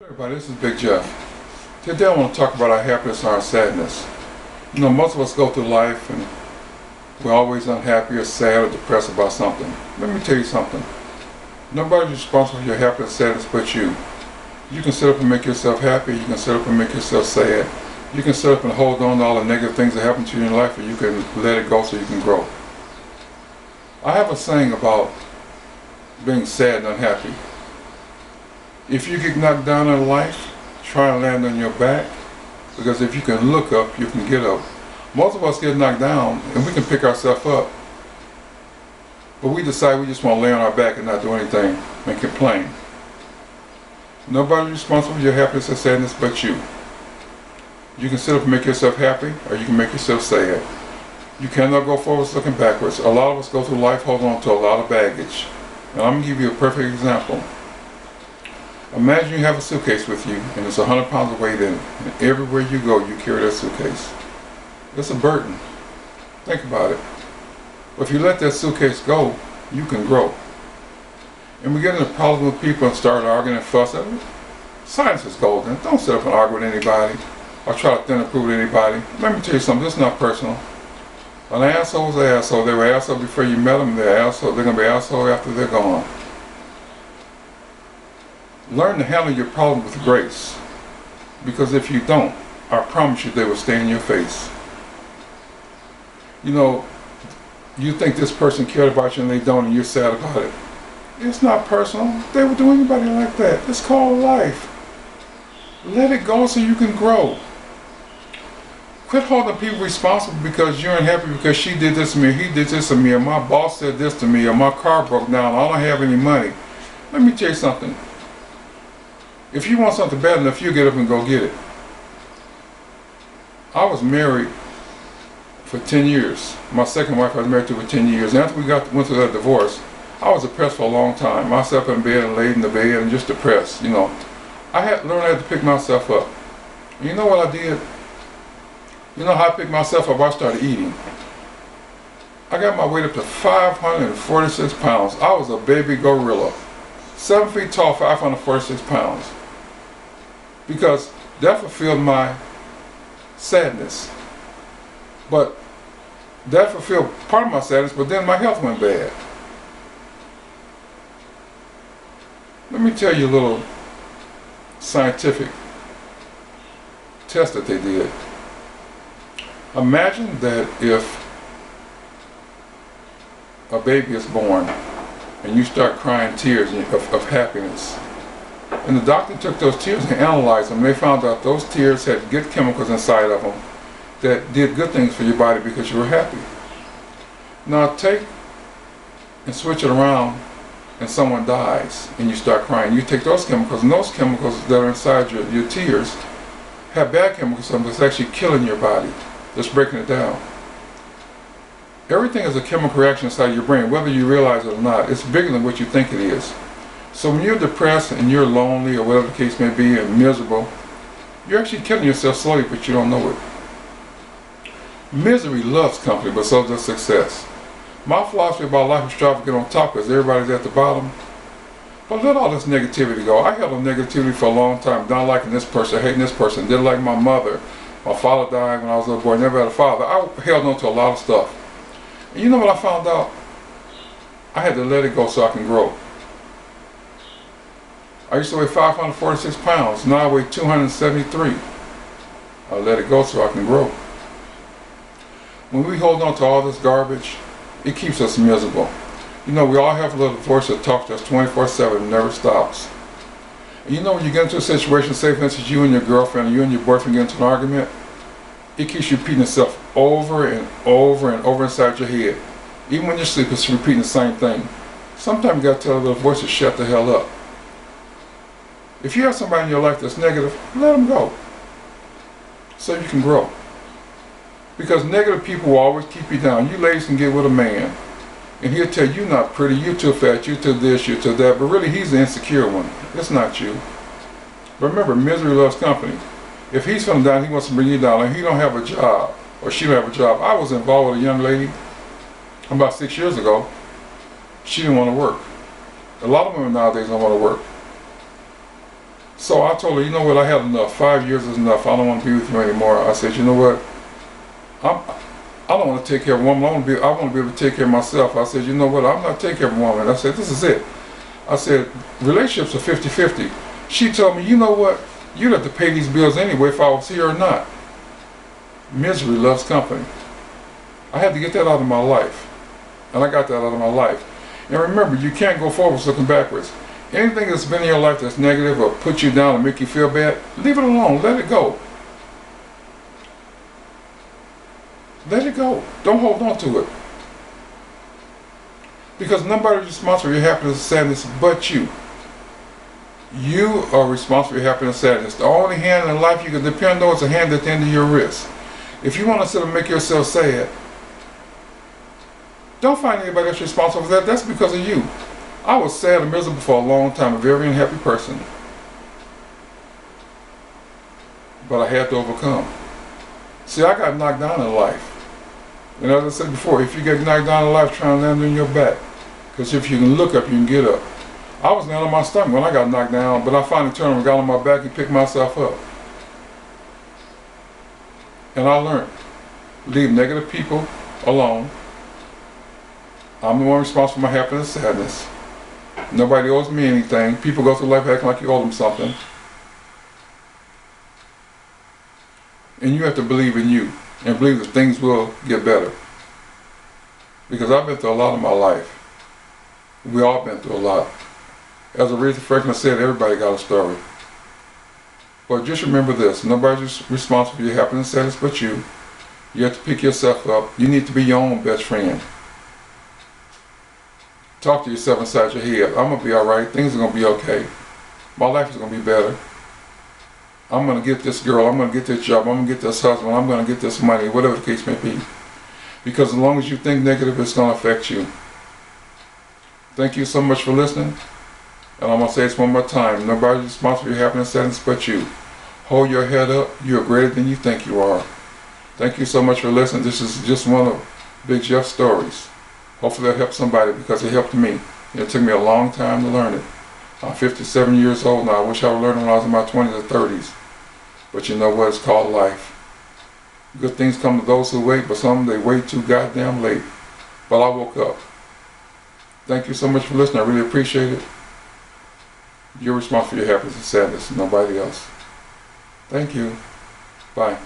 Hey everybody, this is Big Jeff. Today I want to talk about our happiness and our sadness. You know, most of us go through life and we're always unhappy or sad or depressed about something. Let me tell you something. Nobody's responsible for your happiness and sadness but you. You can sit up and make yourself happy, you can sit up and make yourself sad. You can sit up and hold on to all the negative things that happen to you in life, or you can let it go so you can grow. I have a saying about being sad and unhappy. If you get knocked down in life, try and land on your back, because if you can look up, you can get up. Most of us get knocked down and we can pick ourselves up, but we decide we just want to lay on our back and not do anything and complain. Nobody's responsible for your happiness or sadness but you. You can sit up and make yourself happy, or you can make yourself sad. You cannot go forwards looking backwards. A lot of us go through life holding on to a lot of baggage. And I'm going to give you a perfect example. Imagine you have a suitcase with you and it's 100 pounds of weight in it, and everywhere you go you carry that suitcase. It's a burden. Think about it. But if you let that suitcase go, you can grow. And we get into problems with people and start arguing and fussing. Silence is golden. Don't sit up and argue with anybody or try to thin and prove to anybody. Let me tell you something, this is not personal. An asshole is an asshole. They were an asshole before you met them, they're going to be an asshole after they're gone. Learn to handle your problem with grace, because if you don't, I promise you they will stay in your face. You know, you think this person cared about you and they don't, and you're sad about it. It's not personal. They would do anybody like that. It's called life. Let it go so you can grow. Quit holding people responsible because you're unhappy because she did this to me, he did this to me, or my boss said this to me, or my car broke down, I don't have any money. Let me tell you something. If you want something bad enough, you get up and go get it. I was married for 10 years. My second wife I was married to for 10 years. And after we went through that divorce, I was depressed for a long time. I sat up in bed and laid in the bed and just depressed, you know. I had learned how to pick myself up. And you know what I did? You know how I picked myself up? I started eating. I got my weight up to 546 pounds. I was a baby gorilla. 7 feet tall, 546 pounds. Because that fulfilled my sadness. But that fulfilled part of my sadness, but then my health went bad. Let me tell you a little scientific test that they did. Imagine that if a baby is born and you start crying tears of happiness. And the doctor took those tears and analyzed them. They found out those tears had good chemicals inside of them that did good things for your body because you were happy. Now take and switch it around and someone dies and you start crying. You take those chemicals, and those chemicals that are inside your tears have bad chemicals in them that's actually killing your body, that's breaking it down. Everything is a chemical reaction inside your brain, whether you realize it or not. It's bigger than what you think it is. So when you're depressed and you're lonely or whatever the case may be and miserable, you're actually killing yourself slowly, but you don't know it. Misery loves company, but so does success. My philosophy about life is strive to get on top because everybody's at the bottom. But let all this negativity go. I held on negativity for a long time, not liking this person, hating this person, didn't like my mother. My father died when I was a little boy, never had a father. I held on to a lot of stuff. And you know what I found out? I had to let it go so I can grow. I used to weigh 546 pounds. Now I weigh 273. I let it go so I can grow. When we hold on to all this garbage, it keeps us miserable. You know, we all have a little voice that talks to us 24/7 and never stops. And you know, when you get into a situation, say for instance you and your girlfriend or you and your boyfriend get into an argument, it keeps repeating itself over and over and over inside your head. Even when you're asleep, it's repeating the same thing. Sometimes you gotta tell a little voice to shut the hell up. If you have somebody in your life that's negative, let them go, so you can grow. Because negative people will always keep you down. You ladies can get with a man, and he'll tell you you're not pretty, you're too fat, you're too this, you're too that, but really he's the insecure one. It's not you. But remember, misery loves company. If he's feeling down, he wants to bring you down, and he don't have a job, or she don't have a job. I was involved with a young lady about 6 years ago. She didn't want to work. A lot of women nowadays don't want to work. So I told her, you know what, I had enough. 5 years is enough. I don't want to be with you anymore. I said, you know what, I don't want to take care of a woman. I want to be able to take care of myself. I said, you know what, I'm not taking care of a woman. I said, this is it. I said, relationships are 50-50. She told me, you know what, you'd have to pay these bills anyway if I was here or not. Misery loves company. I had to get that out of my life. And I got that out of my life. And remember, you can't go forwards looking backwards. Anything that's been in your life that's negative or put you down or make you feel bad, leave it alone. Let it go. Let it go. Don't hold on to it. Because nobody's responsible for your happiness and sadness but you. You are responsible for your happiness and sadness. The only hand in life you can depend on is the hand at the end of your wrist. If you want to sit and make yourself sad, don't find anybody else responsible for that. That's because of you. I was sad and miserable for a long time, a very unhappy person. But I had to overcome. See, I got knocked down in life. And as I said before, if you get knocked down in life, try and land on your back. Because if you can look up, you can get up. I was down on my stomach when I got knocked down, but I finally turned and got on my back and picked myself up. And I learned, leave negative people alone. I'm the one responsible for my happiness and sadness. Nobody owes me anything. People go through life acting like you owe them something. And you have to believe in you and believe that things will get better. Because I've been through a lot in my life. We all been through a lot. As Aretha Franklin said, everybody got a story. But just remember this, nobody's responsible for your happiness and sadness but you. You have to pick yourself up. You need to be your own best friend. Talk to yourself inside your head. I'm going to be alright. Things are going to be okay. My life is going to be better. I'm going to get this girl. I'm going to get this job. I'm going to get this husband. I'm going to get this money, whatever the case may be. Because as long as you think negative, it's going to affect you. Thank you so much for listening. And I'm going to say this one more time. Nobody's responsible for your happiness and sadness but you. Hold your head up. You're greater than you think you are. Thank you so much for listening. This is just one of Big Jeff's stories. Hopefully that helped somebody because it helped me. And it took me a long time to learn it. I'm 57 years old now. I wish I would learn it when I was in my 20s or 30s. But you know what? It's called life. Good things come to those who wait, but some they wait too goddamn late. But I woke up. Thank you so much for listening. I really appreciate it. You're responsible for your happiness and sadness, nobody else. Thank you. Bye.